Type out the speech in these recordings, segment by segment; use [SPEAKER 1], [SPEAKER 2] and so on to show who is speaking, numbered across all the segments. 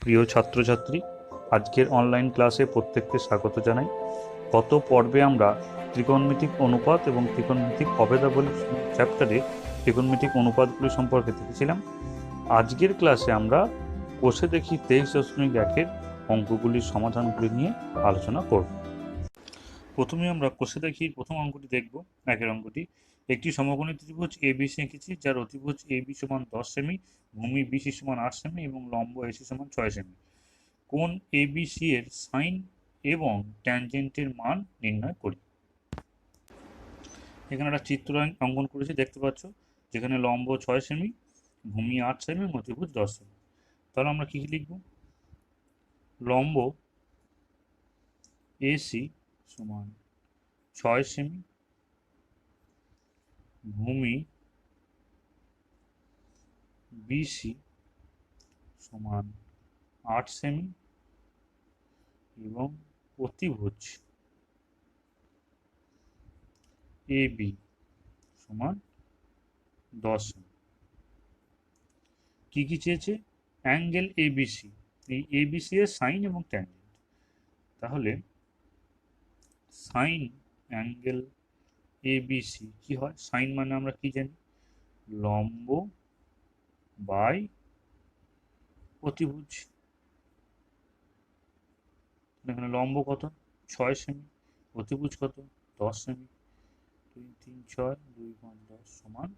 [SPEAKER 1] প্রিয় ছাত্রছাত্রী, আজকের অনলাইন ক্লাসে প্রত্যেককে স্বাগত জানাই। গত পর্বে আমরা ত্রিকোণমিতিক অনুপাত এবং ত্রিকোণমিতিক অভেদাবলী চ্যাপ্টারে ত্রিকোণমিতিক অনুপাতগুলি সম্পর্কে দেখেছিলাম। আজকের ক্লাসে আমরা কোষে দেখি 23.1-এর অঙ্কগুলির সমাধানগুলি নিয়ে আলোচনা করব। প্রথমে আমরা কোষে দেখি প্রথম অঙ্কটি দেখব। একের অঙ্কটি, একটি সমকোণী ত্রিভুজ এবিসি এঁকেছি, যার অতিভুজ এবি সমান 10 সেমি, ভূমি বিসি সমান 8 সেমি এবং লম্ব এসি সমান 6 সেমি। কোণ এবিসি এর সাইন এবং ট্যানজেন্টের মান নির্ণয় করি। এখানে একটা চিত্র অঙ্কন করেছি, দেখতে পাচ্ছ, যেখানে লম্ব 6 সেমি, ভূমি 8 সেমি এবং অতিভুজ 10 সেমি। তাহলে আমরা কি লিখব? লম্ব এসি সমান 6 সেমি, ভূমি বিসি সমান 8 সেমি এবং অতিভুজ এবি সমান 10 সেমি। কি কি চেয়েছে? অ্যাঙ্গেল এবিসি, এই এবিসি এর সাইন এবং ট্যানজেন্ট। তাহলে সাইন অ্যাঙ্গেল এবিসি কি হয়? সাইন মানে আমরা কি জানি? লম্ব বাই অতিভুজ। এখানে লম্ব কত? 6 সেমি, অতিভুজ কত? 10 সেমি। 2 3 6, 2 5 10 সমান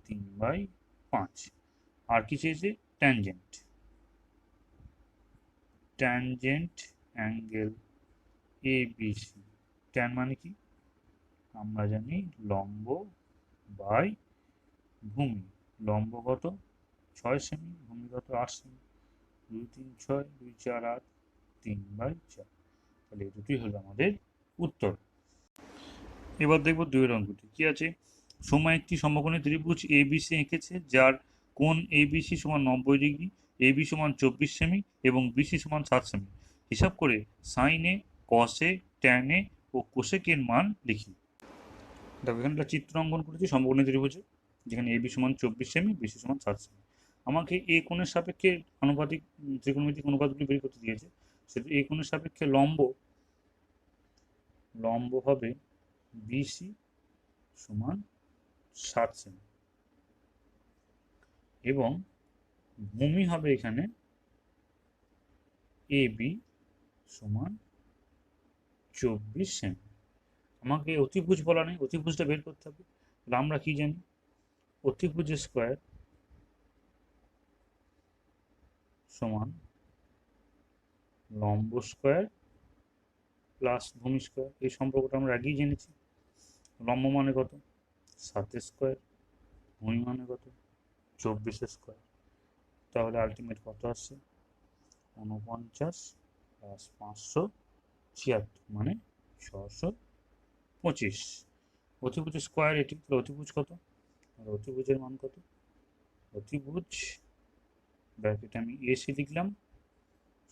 [SPEAKER 1] 3/5। আর কি চেয়েছে? Tangent. Tangent angle ABC. Tan মানে কি? আমরা জানি লম্ব বাই ভূমি। লম্ব কত? 6 সেমি, ভূমি কত? 8 সেমি। 2 3 6, 2 4 8, 3/4। তাহলে এই দুটোই হলো আমাদের উত্তর। এবার দেখবো দুইয়ের অঙ্কটি কি আছে। সময় একটি সমকোণী ত্রিভুজ এবিসি এঁকেছে, যার কোণ এবিসি সমান 90 ডিগ্রি, এবি সমান 24 সেমি এবং বিসি সমান 7 সেমি। হিসাব করে সাইনে, কসে, ট্যানে ও কোসেকের মান লিখি। দেখো, এখানে একটা চিত্র অঙ্কন করেছি সমকোণী ত্রিভুজে, যেখানে এবি সমান 24 সেমি, বিসি সমান 7 সেমি। আমাকে এ কোণের সাপেক্ষে আনুপাতিক ত্রিকোণমিতিক অনুপাতগুলি বের করতে দিয়েছে। সেটা এ কোণের সাপেক্ষে লম্ব হবে বিসি সমান 7 সেমি এবং ভূমি হবে এখানে এবি সমান 24 সেমি। আমাকে অতিভুজ বলা নেই, অতিভুজটা বের করতে হবে। তাহলে আমরা কি জানি? অতিভুজের স্কোয়ার সমান লম্ব স্কোয়ার প্লাস ভূমি স্কোয়ার। এই সম্পর্কটা আমরা আগেই জেনেছি। লম্ব মানে কত? 7 স্কোয়ার, ভূমি মানে কত? 24 স্কোয়ার। তাহলে আলটিমেট কত আসছে? 49 প্লাস 576 মানে 625। অতিভুজের স্কোয়ার এটি, তাহলে অতিভুজ কত? আর অতিভুজের মান কত? অতিভুজ ব্র্যাকেটে আমি এসি লিখলাম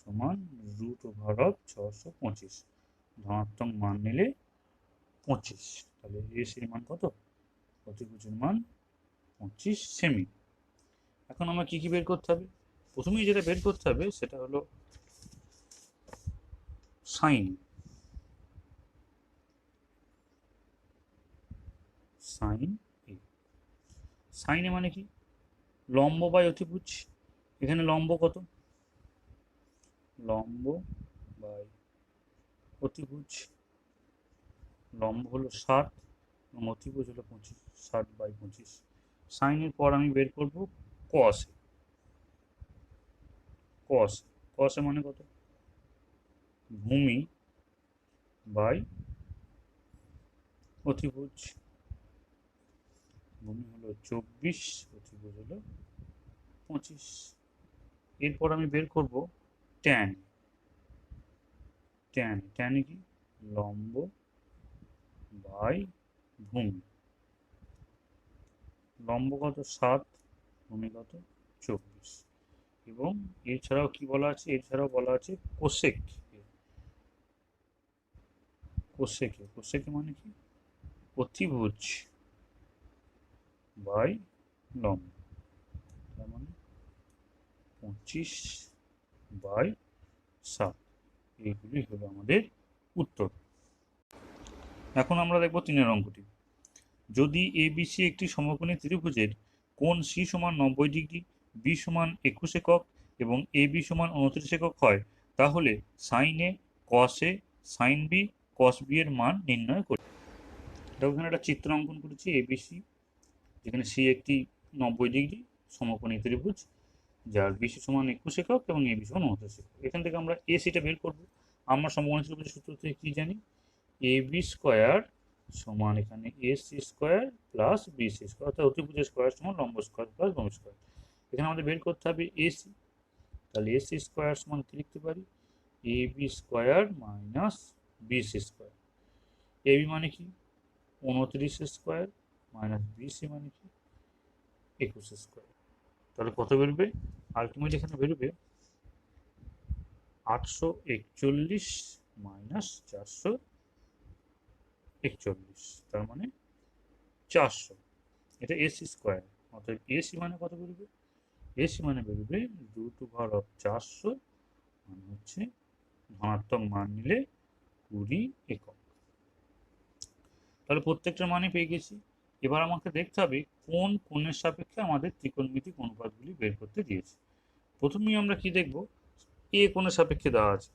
[SPEAKER 1] সমান √625। ধনাত্মক মান নিলে 25। তাহলে এসির মান কত? অতিভুজের মান 25 সেমি। এখন আমরা কি কি বের করতে হবে? প্রথমেই যেটা বের করতে হবে সেটা হলো সাইন। সাইন এ, সাইনে মানে কি? লম্ব বাই অতিভুজ। এখানে লম্ব কত? লম্ব বাই অতিভুজ। লম্ব হলো 7 এবং অতিভুজ হলো 25, 7/25। সাইনের পর আমি বের করব কস। কস কসে মানে কত? ভূমি বাই অতিভুজ। ভূমি হলো 24, অতিভুজ হলো 25। এরপর আমি বের করব ট্যান। ট্যানে কি? লম্ব বাই ভূমি। লম্ব কত? 7, ভূমি কত? 24। এবং এছাড়াও কি বলা আছে? এছাড়াও বলা আছে কোসেক। কোসেকে মানে কি? অতিভুজ বাই লম্ব। তার মানে 25 বাই 7। এইগুলি হলো আমাদের উত্তর। এখন আমরা দেখব 3 অঙ্কটি। যদি এবিসি একটি সমকোণী ত্রিভুজের কোণ সি সমান 90 ডিগ্রি, বি সমান 21 একক এবং এ বি সমান 29 একক হয়, তাহলে সাইন এ, কস এ, সাইন বি, কস বি এর মান নির্ণয় করি। এখানে একটা চিত্র অঙ্কন করেছি এবিসি, যেখানে সি একটি 90 ডিগ্রি সমকোণী ত্রিভুজ, যার বিসি সমান 21 একক এবং এবি সমান 29 একক। এখান থেকে আমরা এসিটা বের করব। আমরা সমকোণী ত্রিভুজের সূত্র থেকে কি জানি? এ বি স্কোয়ার সমান এখানে AC square plus BC square, অর্থাৎ অতিভুজের স্কোয়ার সমান লম্ব স্কোয়ার প্লাস ভূমি স্কোয়ার। এখানে আমাদের বের করতে হবে এসি, তাহলে এসি স্কোয়ার সমান কি লিখতে পারি? A B square minus BC square. A B মানে কি? 29 স্কোয়ার মাইনাস বিসি মানে কি? 21 স্কোয়ার। তাহলে কত বেরোবে? আলটিমেট এখানে বেরোবে 841 মাইনাস 441, তার মানে 400। এটা এসি স্কোয়ার, অর্থাৎ এসি মানে কত বেরোবে? এসি মানে বেরোবে √400, মানে হচ্ছে ধনাত্মক মান নিলে 20 একক। তাহলে প্রত্যেকটার মানে পেয়ে গেছি। এবার আমাকে দেখতে হবে কোন কোণের সাপেক্ষে আমাদের ত্রিকোণমিতিক অনুপাতগুলি বের করতে দিয়েছে। প্রথমেই আমরা কি দেখব? এ কোণের সাপেক্ষে দেওয়া আছে,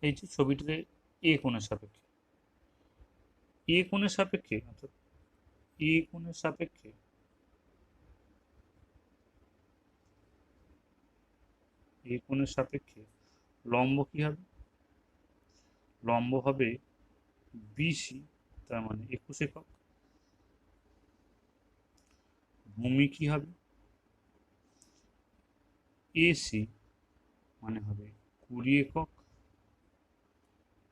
[SPEAKER 1] এই যে ছবিটিতে এ কোণের সাপেক্ষে, এ কোণের সাপেক্ষে অর্থাৎ এ কোণের সাপেক্ষে এ কোণের সাপেক্ষে লম্ব কি হবে? লম্ব হবে বিসি, তার মানে 21 একক। ভূমি কি হবে? এসি মানে হবে 20 একক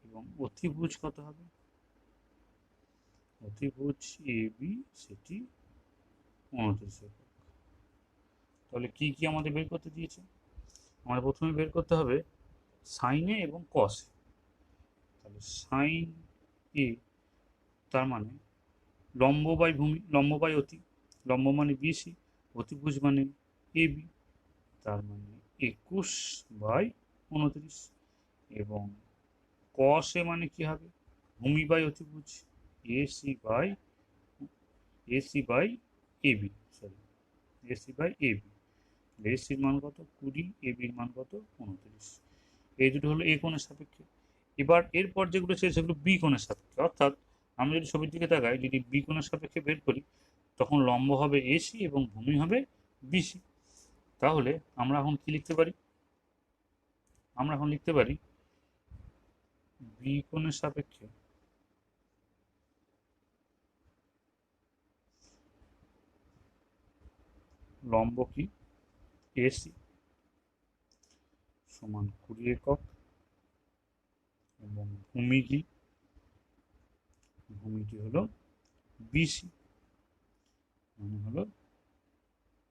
[SPEAKER 1] এবং অতিভুজ কত হবে? অতিভুজ এ বি, সেটি 29 একক। তাহলে কি কি আমাদের বের করতে দিয়েছে? আমাদের প্রথমে বের করতে হবে সাইন এ এবং কস এ। তাহলে সাইন এ, তার মানে লম্ব বাই ভূমি, লম্ব বাই অতি, লম্ব মানে বিসি, অতিভুজ মানে এ বি, তার মানে 21/29। এবং কস এ মানে কি হবে? ভূমি বাই অতিভুজ, AC by AB, sorry AC by AB. এসির মান কত? 20, এবির মান কত? 29। এই দুটো হলো এ কোণের সাপেক্ষে। এবার এরপর যেগুলো ছিল সেগুলো বি কোণের সাপেক্ষে, অর্থাৎ আমরা যদি ছবির দিকে তাকাই, যদি বি কোণের সাপেক্ষে বের করি, তখন লম্ব হবে এসি এবং ভূমি হবে বিসি। তাহলে আমরা এখন কি লিখতে পারি? আমরা এখন লিখতে পারি বি কোণের সাপেক্ষে লম্ব কি? এসি সমান 20 একক এবং ভূমি কি? ভূমিটি হলো বিসি, মানে হলো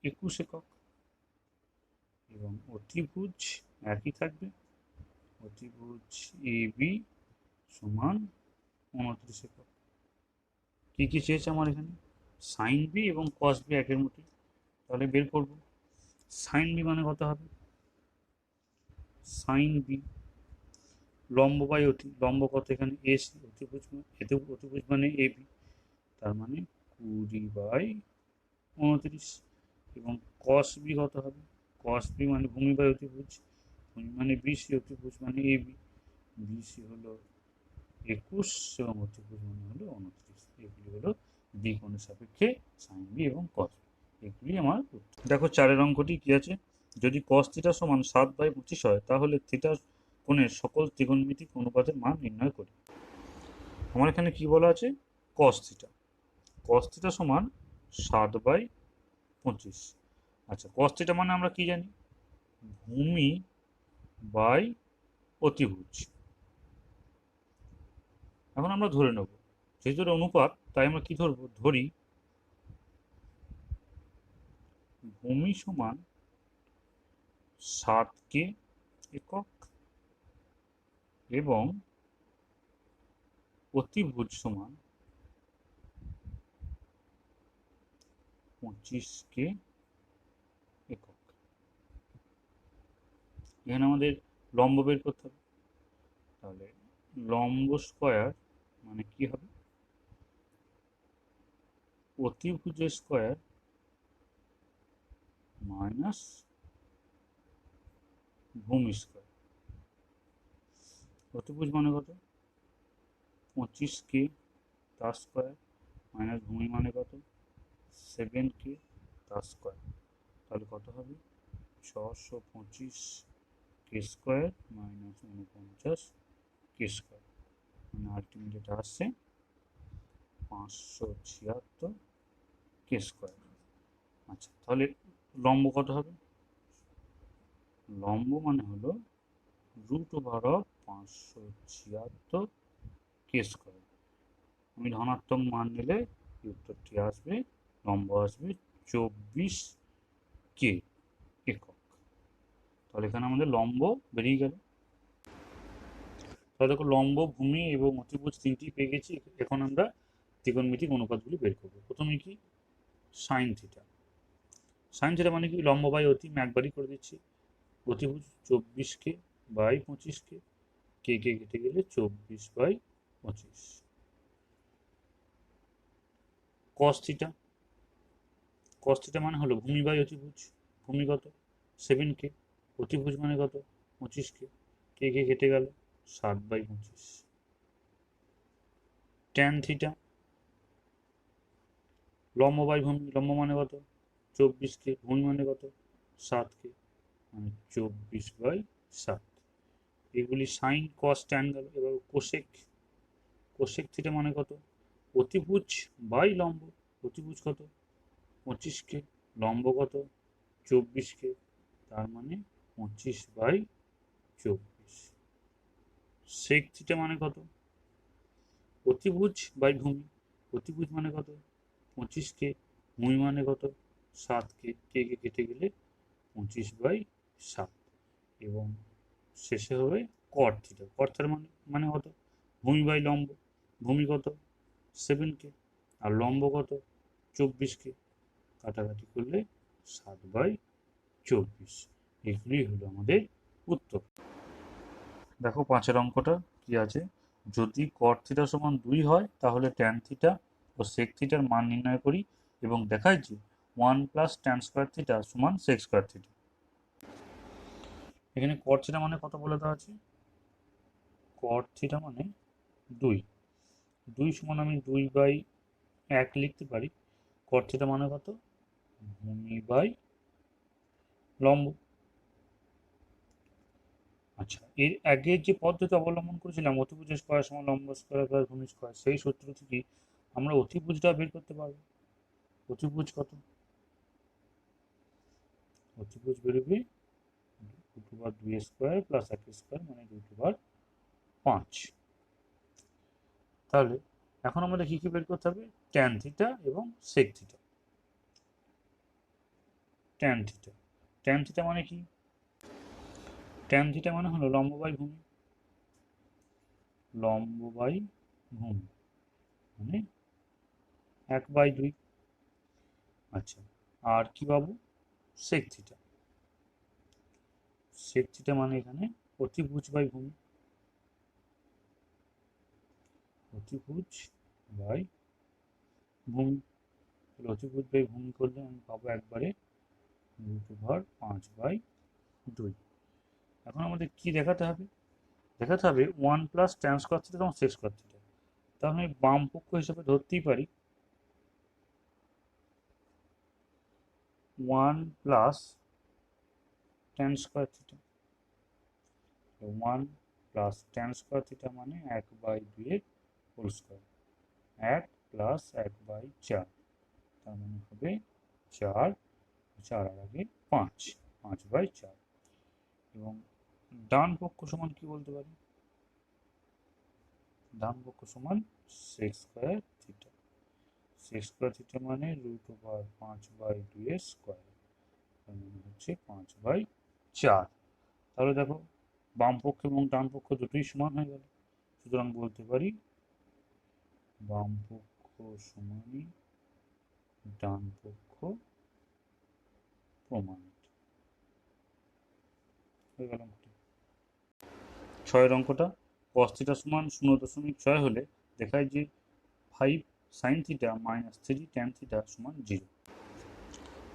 [SPEAKER 1] 21 একক। এবং অতিভুজ একই থাকবে, অতিভুজ এ বি সমান 29 একক। কি কি চেয়েছে আমার এখানে? সাইন বি এবং কস বি একের মতোই, তাহলে বের করব। সাইন বি মানে কত হবে? সাইন বি লম্ব বাই অতি, লম্ব কত এখানে? এসি, অতিভুজ এতে অতিভুজ মানে এ বি, তার মানে 20/29। এবং কস বি কত হবে? কস বি মানে ভূমি বাই অতিভুজ, ভূমি মানে বিসি, অতিভুজ মানে এ বি, বিসি হলো 21 এবং অতিভুজ মানে হলো 29। এগুলি হলো বি কোণের সাপেক্ষে সাইন বি এবং কস বি। এগুলি আমার উত্তর। দেখো 4 অঙ্কটি কি আছে? যদি কস থিটা সমান 7/25 হয়, তাহলে থিটার কোণের সকল ত্রিকোণমিতিক অনুপাতের মান নির্ণয় করি। আমার এখানে কি বলা আছে? কস থিটা, কস থিটা সমান 7/25। আচ্ছা, কস থিটা মানে আমরা কি জানি? ভূমি বাই অতিভুজ। এখন আমরা ধরে নেব, যেহেতু এটা অনুপাত, তাই আমরা কি ধরবো? ধরি ভূমি সমান 7 একক এবং অতিভুজ সমান 25 একক। এখানে আমাদের লম্ব বের করতে হবে। তাহলে লম্ব স্কয়ার মানে কি হবে? অতিভুজ স্কয়ার মাইনাস ভূমি স্কয়ার। অতিভুজ মানে কত? 25k তার স্কয়ার মাইনাস ভূমি মানে কত? 7k তার স্কয়ার। তাহলে কত হবে? 625k square minus 49k square, মানে আলটিমেট এটা আসছে 576k স্কয়ার। আচ্ছা, তাহলে লম্ব কত হবে? লম্ব মানে হলো √576k স্কয়ার। আমি ধনাত্মক মান নিলে উত্তরটি আসবে, লম্ব আসবে 24k একক। তাহলে এখানে আমাদের লম্ব বেরিয়ে গেল। তাহলে দেখো লম্ব, ভূমি এবং অতিভুজ তিনটি পেয়ে গেছি। এখন আমরা ত্রিকোণমিতিক অনুপাতগুলি বের করব। প্রথমে কি? Sine theta. সাইন থিটা মানে কি? লম্ব বাই অতি আমি একবারই করে দিচ্ছি। অতিভুজ 24k বাই 25k, কে কে কেটে গেলে 24/25। Cos theta. কস থিটা মানে হলো ভূমি বাই অতিভুজ। ভূমি কত? 7k। অতিভুজ মানে কত? 25k, কে কে কেটে গেল 7/25। Tan theta. লম্ব বাই ভূমি। লম্ব মানে কত? 24k। ভূমি মানে কত? 7k, মানে 24/7। এগুলি সাইন কস ট্যান গেল। এবার কোসেক। কোসেক থিটা মানে কত? অতিভুজ বাই লম্ব। অতিভুজ কত? 25k, লম্ব কত? 24k, তার মানে 25/24। সেক থিটা মানে কত? অতিভুজ বাই ভূমি। অতিভুজ মানে কত? 25k, ভূমি মানে কত? 7k, কে কে কেটে গেলে 25/7। এবং শেষে হবে কট থিটা। কট থিটা মানে কত? ভূমি বাই লম্ব। ভূমি কত? 7k, আর লম্ব কত? 24k, কাটাকাটি করলে 7/24। এগুলি হলো আমাদের উত্তর। দেখো 5-এর অঙ্কটা কি আছে? যদি কট থিটা সমান 2 হয় তাহলে ট্যান থিটা ও সেক থিটার মান নির্ণয় করি এবং দেখায় যে 1 প্লাস ট্যান স্কোয়ার থিটা সমান সেক স্কোয়ার থিটা। এখানে কট থিটা মানে কত বলে দেওয়া আছে? কট থিটা মানে 2। 2 সমান আমি 2/1 লিখতে পারি। কট থিটা মানে কত? ভূমি বাই লম্ব। আচ্ছা, এর আগে যে পদ্ধতি অবলম্বন করেছিলাম অতিভুজ স্কয়ার সমান লম্ব স্কয়ার প্লাস ভূমি স্কয়ার, সেই সূত্র থেকে আমরা অতিভুজটা বের করতে পারবো। অতিভুজ কত? অতিভুজ বেরোবে √2 স্কয়ার প্লাস 1 স্কয়ার, মানে √5। তাহলে এখন আমাদের কি কি বের করতে হবে? ট্যান থিটা এবং sec theta. Tan theta. Tan theta মানে কি? ট্যান থিটা মানে হলো লম্ব বাই ভূমি। লম্ব বাই ভূমি মানে 1/2। আচ্ছা, আর কি পাবো? Sec theta. সেক থিটা মানে এখানে অতিভুজ বাই ভূমি। অতিভুজ বাই ভূমি। অতিভুজ বাই ভূমি করলে আমি পাবো একবারে √5/2। এখন আমাদের কি দেখাতে হবে? দেখাতে হবে 1 প্লাস ট্যান স্কয়ার থিটা এবং সেক স্কয়ার থিটা। তাহলে আমি বাম পক্ষ হিসেবে ধরতেই পারি 1 plus tan square theta. 1 plus tan square theta মানে 1/2 এর হোল স্কয়ার। 1 প্লাস 1/4, তার মানে হবে 4। 4 আর আগে 5, 5/4। এবং ডান পক্ষ সমান কি বলতে পারি? ডান পক্ষ সমান sec square theta. Sec square theta মানে √5/2 এর স্কয়ার, তার মানে হচ্ছে 5/4। তাহলে দেখো বাম পক্ষ এবং ডান পক্ষ দুটোই সমান হয়ে গেল। সুতরাং বলতে পারি বাম পক্ষ সমানই ডান পক্ষ প্রমাণিত। হয়ে গেল অঙ্কটি। 6 অঙ্কটা cos থিটা সমান 0.6 হলে দেখায় যে 5 sin theta minus 3 tan theta সমান 0।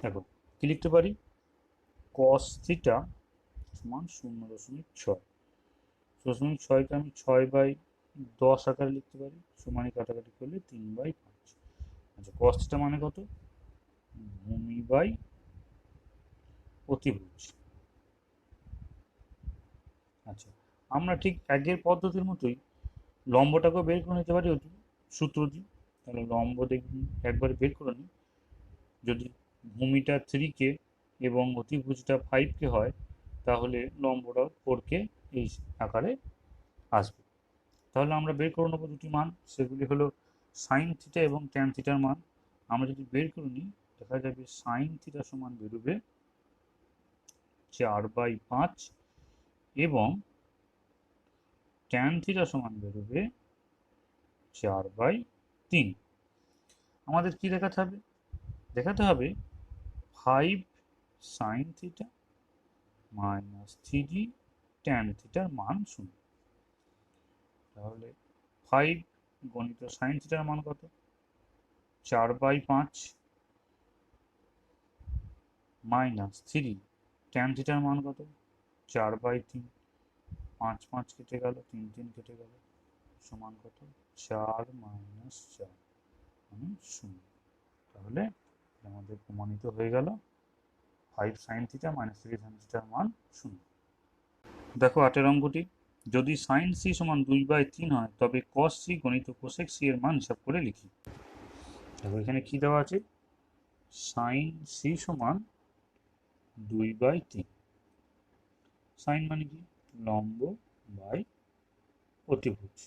[SPEAKER 1] দেখো কি লিখতে পারি, cos থিটা সমান 0.6, 0.6কে আমি 6/10 আকারে লিখতে পারি, সমানে কাটাকাটি করলে 3/5। আচ্ছা cos থিটা মানে কত, ভূমি বাই অতিভুজ। আচ্ছা আমরা ঠিক আগের পদ্ধতির মতোই লম্বটাকেও বের করে নিতে পারি সূত্র দিয়ে। তাহলে লম্ব দেখুন একবার বের করে নিই, যদি ভূমিটা 3K এবং অতিভুজটা 5K হয় তাহলে লম্বটা 4K এই আকারে আসবে। তাহলে আমরা বের করে নেবো দুটি মান, সেগুলি হলো সাইন থিটা এবং ট্যান থিটার মান। আমরা যদি বের করে নিই দেখা যাবে সাইন থিটা সমান বেরোবে 4/5 এবং ট্যান থিটা সমান বেরোবে 4/3। আমাদের কি দেখাতে হবে, দেখাতে হবে 5 সাইন থিটা মাইনাস 3 ট্যান থিটার মান 0। তাহলে 5 গণিত সাইন থিটার মান কত, 4/5 মাইনাস 3 ট্যান থিটার মান কত, 4/3। 5 5 কেটে গেল, 3 3 কেটে গেল, সমান কত, 4 মাইনাস 4 মানে 0। তাহলে আমাদের প্রমাণিত হয়ে গেল 5 সাইন থিটা মাইনাস 3 সাইন থিটার মান 0। দেখো 8 অঙ্কটি, যদি সাইন সি সমান 2/3 হয় তবে কস সি গণিত কোসেক সি এর মান হিসাব করে লিখি। দেখো এখানে কি দেওয়া আছে, সাইন সি সমান 2/3। সাইন মানে কি, লম্ব বাই অতিভুজ।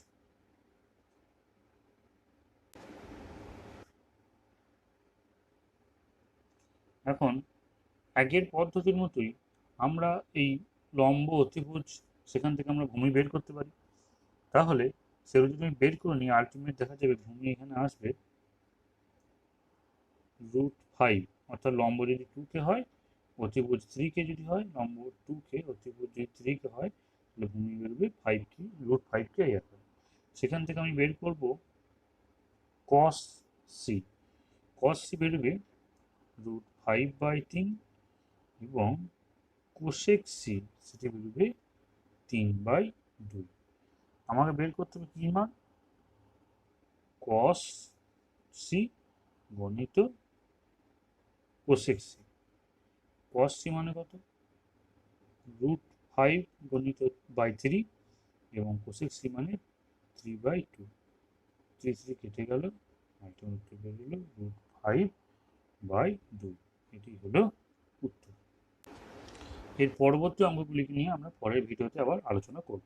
[SPEAKER 1] এখন আগের পদ্ধতির মতোই আমরা এই লম্ব অতিভুজ সেখান থেকে আমরা ভূমি বের করতে পারি। তাহলে সেগুলো যদি আমি বের করে নিই আলটিমেট দেখা যাবে ভূমি এখানে আসবে √5, অর্থাৎ লম্ব যদি 2K হয়, অতিভুজ 3K যদি হয়, লম্ব 2K, অতিভুজ যদি 3K হয়, তাহলে ভূমি বেরোবে 5K, √5K এই আকারে। সেখান থেকে আমি বের করব cos C, cos C বেরোবে √5/3 এবং কোসেক সি সেটি বেরোবে 3/2। আমাকে বের করতে হবে কি মান, cos সি গণিত কোসেক সি। cos সি মানে কত, √5 গণিত বাই 3 এবং কোসেক সি মানে 3/2। 3 3 কেটে গেল, উত্তর বেরোলো √5/2। এটি হলো উত্তর। এর পরবর্তী অঙ্কগুলিকে নিয়ে আমরা পরের ভিডিওতে আবার আলোচনা করব।